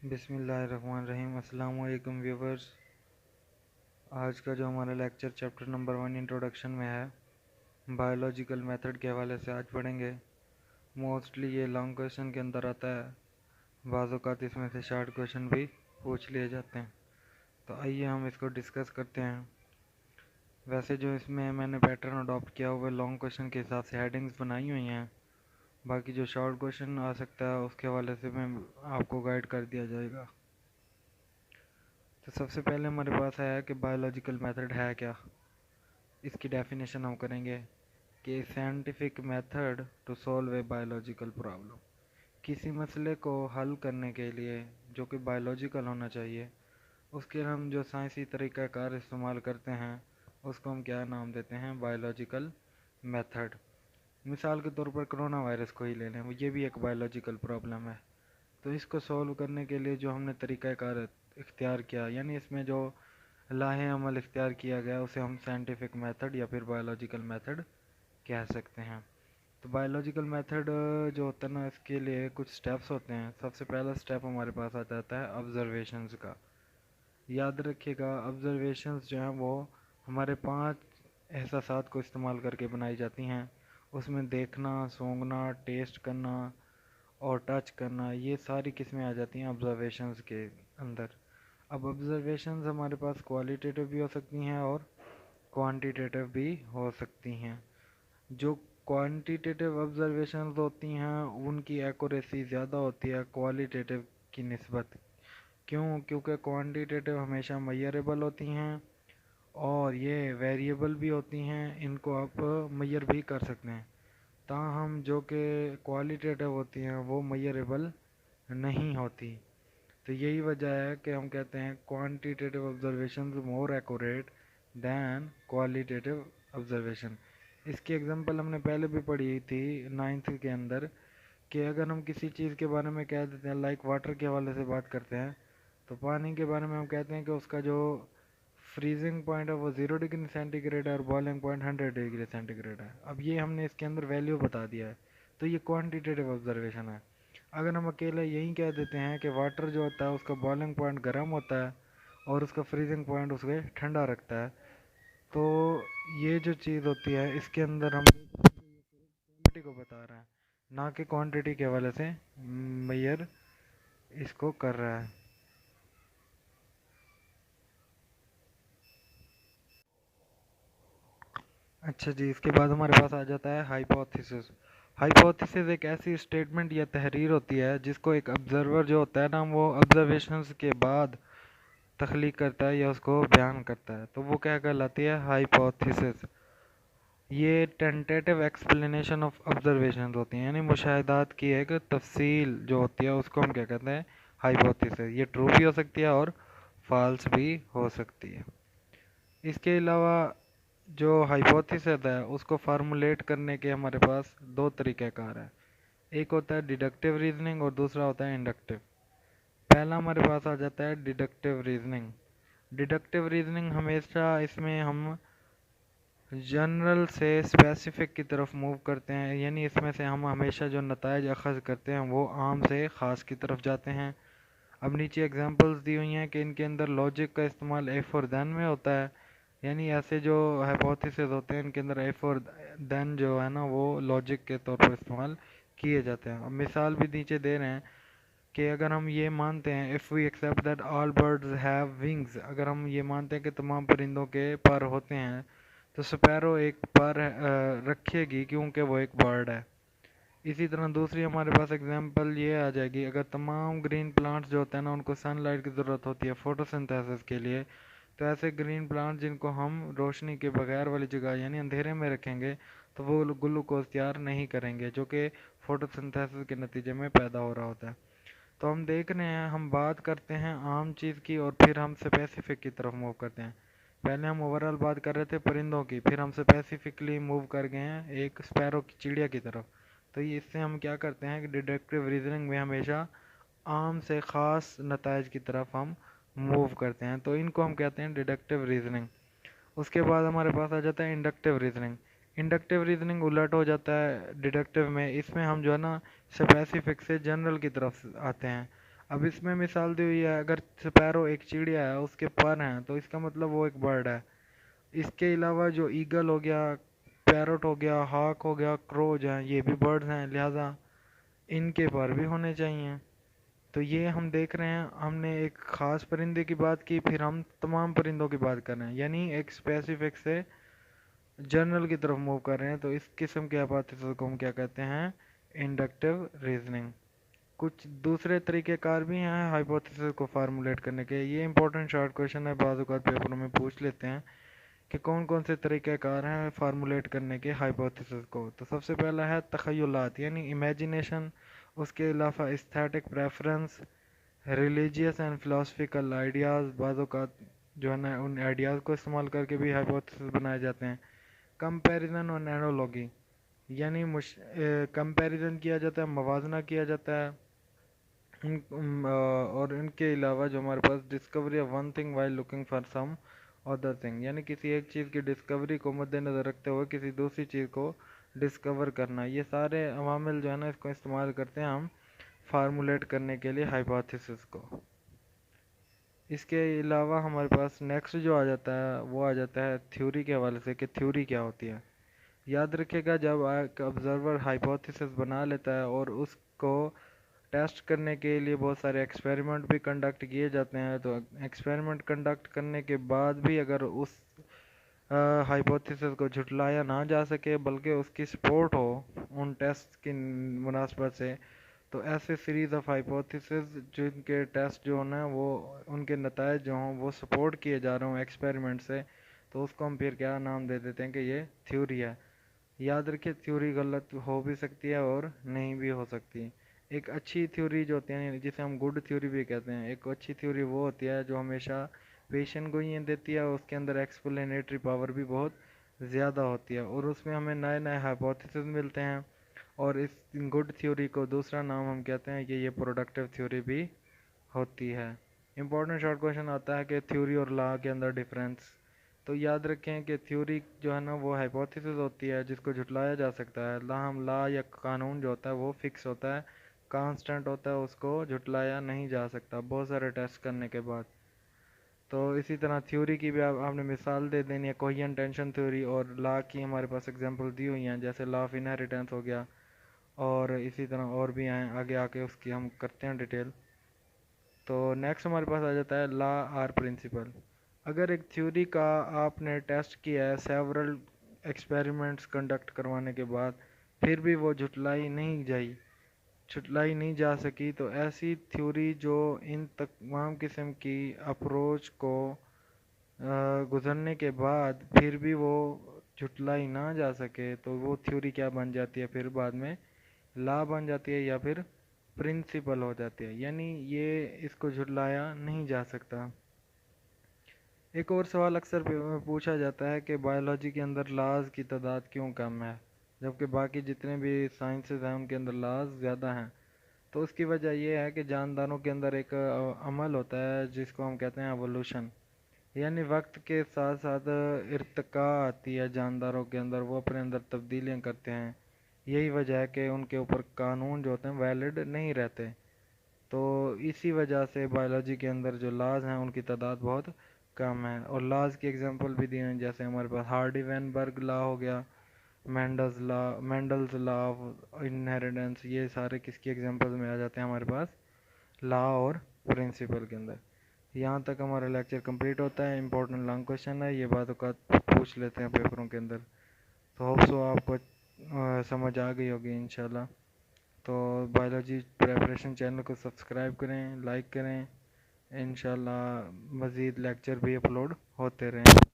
बिस्मिल्लाहिर्रहमानिर्रहीम। अस्सलाम वालेकुम व्यूवर्स। आज का जो हमारा लेक्चर चैप्टर नंबर 1 इंट्रोडक्शन में है, बायोलॉजिकल मेथड के हवाले से आज पढ़ेंगे। मोस्टली ये लॉन्ग क्वेश्चन के अंदर आता है, बाज़ औक़ात इसमें से शॉर्ट क्वेश्चन भी पूछ लिए जाते हैं। तो आइए हम इसको डिस्कस करते हैं। वैसे जो इसमें मैंने पैटर्न अडॉप्ट किया हुआ है, लॉन्ग क्वेश्चन के हिसाब से हेडिंग्स बनाई हुई हैं। बाकी जो शॉर्ट क्वेश्चन आ सकता है उसके हवाले से मैं आपको गाइड कर दिया जाएगा। तो सबसे पहले हमारे पास है कि बायोलॉजिकल मेथड है क्या। इसकी डेफिनेशन हम करेंगे कि scientific method to solve a biological problem. किसी मसले को हल करने के लिए जो कि बायोलॉजिकल होना चाहिए, उसके हम जो साइंसी तरीक़ाकार इस्तेमाल करते हैं उसको हम क्या नाम देते हैं, बायोलॉजिकल मेथड। मिसाल के तौर पर कोरोना वायरस को ही ले लें, ये भी एक बायोलॉजिकल प्रॉब्लम है। तो इसको सॉल्व करने के लिए जो हमने तरीक़ाकार इख्तियार किया, यानी इसमें जो लाहे अमल इख्तियार किया गया, उसे हम साइंटिफिक मेथड या फिर बायोलॉजिकल मेथड कह सकते हैं। तो बायोलॉजिकल मेथड जो होता है ना, इसके लिए कुछ स्टेप्स होते हैं। सबसे पहला स्टेप हमारे पास आ जाता है ऑब्जर्वेशंस का। याद रखिएगा, ऑब्जर्वेशंस जो हैं वो हमारे 5 एहसासात को इस्तेमाल करके बनाई जाती हैं। उसमें देखना, सूंघना, टेस्ट करना और टच करना, ये सारी किस्में आ जाती हैं ऑब्जर्वेशंस के अंदर। अब ऑब्जर्वेशंस हमारे पास क्वालिटेटिव भी हो सकती हैं और क्वांटिटेटिव भी हो सकती हैं। जो क्वांटिटेटिव ऑब्जर्वेशंस होती हैं उनकी एक्यूरेसी ज़्यादा होती है क्वालिटेटिव की निस्बत। क्यों? क्योंकि क्वांटिटेटिव हमेशा मेजरेबल होती हैं और ये वेरिएबल भी होती हैं, इनको आप मेजर भी कर सकते हैं। ताहम जो कि क्वालिटेटिव होती हैं वो मेजरेबल नहीं होती। तो यही वजह है कि हम कहते हैं quantitative observation more accurate than qualitative observation. इसकी एग्जांपल हमने पहले भी पढ़ी थी 9th के अंदर, कि अगर हम किसी चीज़ के बारे में कह देते हैं, लाइक वाटर के हवाले से बात करते हैं, तो पानी के बारे में हम कहते हैं कि उसका जो फ्रीजिंग पॉइंट है वो 0 डिग्री सेंटीग्रेड है और बॉइलिंग पॉइंट 100 डिग्री सेंटीग्रेड है। अब ये हमने इसके अंदर वैल्यू बता दिया है, तो ये क्वांटिटेटिव ऑब्जर्वेशन है। अगर हम अकेले यही कह देते हैं कि वाटर जो होता है उसका बॉइलिंग पॉइंट गर्म होता है और उसका फ्रीजिंग पॉइंट उसके ठंडा रखता है, तो ये जो चीज़ होती है इसके अंदर हम क्वालिटी को बता रहे हैं, ना कि क्वांटिटी के हवाले से मेजर इसको कर रहा है। अच्छा जी, इसके बाद हमारे पास आ जाता है हाइपोथेसिस। हाइपोथेसिस एक ऐसी स्टेटमेंट या तहरीर होती है जिसको एक ऑब्जर्वर जो होता है ना, वो ऑब्जर्वेशंस के बाद तख्लीक करता है या उसको बयान करता है, तो वो क्या कहलाती है, हाइपोथेसिस। ये टेंटेटिव एक्सप्लेनेशन ऑफ ऑब्जर्वेशंस होती हैं, यानी मुशाहिदात की एक तफसील जो होती है उसको हम क्या कहते हैं, हाइपोथेसिस। ये ट्रू भी हो सकती है और फॉल्स भी हो सकती है। इसके अलावा जो हाइपोथेसिस है उसको फार्मूलेट करने के हमारे पास दो तरीक़ाकार हैं। एक होता है डिडक्टिव रीजनिंग और दूसरा होता है इंडक्टिव। पहला हमारे पास आ जाता है डिडक्टिव रीजनिंग। डिडक्टिव रीजनिंग हमेशा इसमें हम जनरल से स्पेसिफिक की तरफ मूव करते हैं, यानी इसमें से हम हमेशा जो नताइज अखज़ करते हैं वो आम से ख़ास की तरफ जाते हैं। अब नीचे एग्जांपल्स दी हुई हैं कि इनके अंदर लॉजिक का इस्तेमाल एफ और देन में होता है, यानी ऐसे जो हाइपोथेसिस होते हैं इनके अंदर एफ और देन जो है ना वो लॉजिक के तौर पर इस्तेमाल किए जाते हैं। अब मिसाल भी नीचे दे रहे हैं कि अगर हम ये मानते हैं, if we accept that all birds have wings, अगर हम ये मानते हैं कि तमाम परिंदों के पर होते हैं, तो स्पैरो एक पर रखेगी क्योंकि वो एक बर्ड है। इसी तरह दूसरी हमारे पास एग्जांपल ये आ जाएगी, अगर तमाम ग्रीन प्लांट्स जो होते हैं ना उनको सनलाइट की ज़रूरत होती है फोटोसिंथेसिस के लिए, तो ऐसे ग्रीन प्लांट जिनको हम रोशनी के बगैर वाली जगह यानी अंधेरे में रखेंगे तो वो ग्लूकोज तैयार नहीं करेंगे, जो कि फोटोसिंथेसिस के नतीजे में पैदा हो रहा होता है। तो हम देख रहे हैं, हम बात करते हैं आम चीज़ की और फिर हम स्पेसिफिक की तरफ मूव करते हैं। पहले हम ओवरऑल बात कर रहे थे परिंदों की, फिर हम स्पेसिफिकली मूव कर गए हैं एक स्पैरो की, चिड़िया की तरफ। तो ये इससे हम क्या करते हैं कि डिडक्टिव रीजनिंग में हमेशा आम से ख़ास नताइज की तरफ हम मूव करते हैं, तो इनको हम कहते हैं डिडक्टिव रीजनिंग। उसके बाद हमारे पास आ जाता है इंडक्टिव रीजनिंग। इंडक्टिव रीजनिंग उलट हो जाता है डिडक्टिव में, इसमें हम जो है ना स्पेसिफिक से जनरल की तरफ आते हैं। अब इसमें मिसाल दी हुई है, अगर स्पैरो एक चिड़िया है, उसके पर हैं, तो इसका मतलब वो एक बर्ड है। इसके अलावा जो ईगल हो गया, पैरट हो गया, हॉक हो गया, क्रोज हैं, ये भी बर्ड्स हैं, लिहाजा इनके पर भी होने चाहिए। तो ये हम देख रहे हैं, हमने एक ख़ास परिंदे की बात की, फिर हम तमाम परिंदों की बात कर रहे हैं, यानी एक स्पेसिफिक से जनरल की तरफ मूव कर रहे हैं। तो इस किस्म के हाइपोथेसिस को हम क्या कहते हैं? Inductive reasoning. कुछ दूसरे तरीक़ेकार भी हैं हाइपोथेसिस को फार्मूलेट करने के। ये इंपॉर्टेंट शॉर्ट क्वेश्चन है, बाज़ औक़ात पेपरों में पूछ लेते हैं कि कौन कौन से तरीक़ेकार हैं फार्मूलेट करने के हाइपोथेसिस को। तो सबसे पहला है तख़य्युलात, यानी इमेजिनेशन। उसके अलावा aesthetic preference, religious and philosophical ideas, बाज़ औक़ात जो है ना उन आइडियाज़ को इस्तेमाल करके भी हाइपोथेसिस बनाए जाते हैं। कंपैरिजन और एनालॉजी, यानी कंपैरिजन किया जाता है, मवाजना किया जाता है। और इनके अलावा जो हमारे पास discovery of one thing while looking for some other thing, यानी किसी एक चीज़ की डिस्कवरी को मद्देनज़र रखते हुए किसी दूसरी चीज़ को डिस्कवर करना, ये सारे अवामिल जो है ना इसको इस्तेमाल करते हैं हम फार्मूलेट करने के लिए हाइपोथेसिस को। इसके अलावा हमारे पास नेक्स्ट जो आ जाता है वो आ जाता है थ्योरी के हवाले से कि थ्योरी क्या होती है। याद रखिएगा, जब एक ऑब्जर्वर हाइपोथेसिस बना लेता है और उसको टेस्ट करने के लिए बहुत सारे एक्सपेरिमेंट भी कंडक्ट किए जाते हैं, तो एक्सपेरिमेंट कंडक्ट करने के बाद भी अगर उस हाइपोथेसिस को झुटलाया ना जा सके बल्कि उसकी सपोर्ट हो उन टेस्ट की मुनासबत से, तो ऐसे सीरीज़ ऑफ हाइपोथेसिस जिनके टेस्ट जो होना है वो उनके नतायज जो हों वो सपोर्ट किए जा रहे हों एक्सपेरिमेंट से, तो उसको हम फिर क्या नाम दे देते हैं कि ये थ्योरी है। याद रखिए, थ्योरी गलत हो भी सकती है और नहीं भी हो सकती। एक अच्छी थ्योरी जो होती है जिसे हम गुड थ्योरी भी कहते हैं, एक अच्छी थ्योरी वो होती है जो हमेशा पेशेंट को ही देती है, उसके अंदर एक्सप्लेनेटरी पावर भी बहुत ज़्यादा होती है और उसमें हमें नए नए हाइपोथेसिस मिलते हैं। और इस गुड थ्योरी को दूसरा नाम हम कहते हैं कि ये प्रोडक्टिव थ्योरी भी होती है। इंपॉर्टेंट शॉर्ट क्वेश्चन आता है कि थ्योरी और लॉ के अंदर डिफरेंस। तो याद रखें कि थ्योरी जो है ना वो हाइपोथेसिस होती है जिसको झुटलाया जा सकता है, हम लॉ या कानून जो होता है वो फिक्स होता है, कांस्टेंट होता है, उसको झुटलाया नहीं जा सकता बहुत सारे टेस्ट करने के बाद। तो इसी तरह थ्योरी की भी आपने मिसाल दे देनी है, कोहेरेंट टेंशन थ्योरी, और लॉ की हमारे पास एग्जांपल दी हुई हैं जैसे लॉ ऑफ इनहेरिटेंस हो गया, और इसी तरह और भी हैं, आगे आके उसकी हम करते हैं डिटेल। तो नेक्स्ट हमारे पास आ जाता है लॉ आर प्रिंसिपल। अगर एक थ्योरी का आपने टेस्ट किया है सेवरल एक्सपेरिमेंट्स कंडक्ट करवाने के बाद, फिर भी वो झुटलाई नहीं जा सकी, तो ऐसी थ्योरी जो इन तमाम किस्म की अप्रोच को गुजरने के बाद फिर भी वो झुटलाई ना जा सके, तो वो थ्योरी क्या बन जाती है? फिर बाद में लॉ बन जाती है या फिर प्रिंसिपल हो जाती है, यानी ये इसको झुटलाया नहीं जा सकता। एक और सवाल अक्सर पूछा जाता है कि बायोलॉजी के अंदर लॉज की तादाद क्यों कम है जबकि बाकी जितने भी साइंसेज हैं उनके अंदर लॉज ज़्यादा हैं। तो उसकी वजह यह है कि जानदारों के अंदर एक अमल होता है जिसको हम कहते हैं एवोल्यूशन, यानी वक्त के साथ साथ इर्तिका आती है जानदारों के अंदर, वो अपने अंदर तब्दीलियाँ करते हैं। यही वजह है कि उनके ऊपर कानून जो होते हैं वैलिड नहीं रहते। तो इसी वजह से बायोलॉजी के अंदर जो लॉज हैं उनकी तादाद बहुत कम है। और लॉज की एग्जांपल भी दिए हैं, जैसे हमारे पास हार्डी वैनबर्ग लॉ हो गया, मेंडल्स लॉ ऑफ इनहेरिटेंस, ये सारे किसकी एग्जांपल्स में आ जाते हैं हमारे पास? लॉ और प्रिंसिपल के अंदर। यहाँ तक हमारा लेक्चर कंप्लीट होता है। इंपॉर्टेंट लॉन्ग क्वेश्चन है, ये बातों का पूछ लेते हैं पेपरों के अंदर। तो होप सो आपको समझ आ गई होगी इंशाल्लाह। तो बायोलॉजी प्रेपरेशन चैनल को सब्सक्राइब करें, लाइक करें। इंशाल्लाह मज़ीद लेक्चर भी अपलोड होते रहें।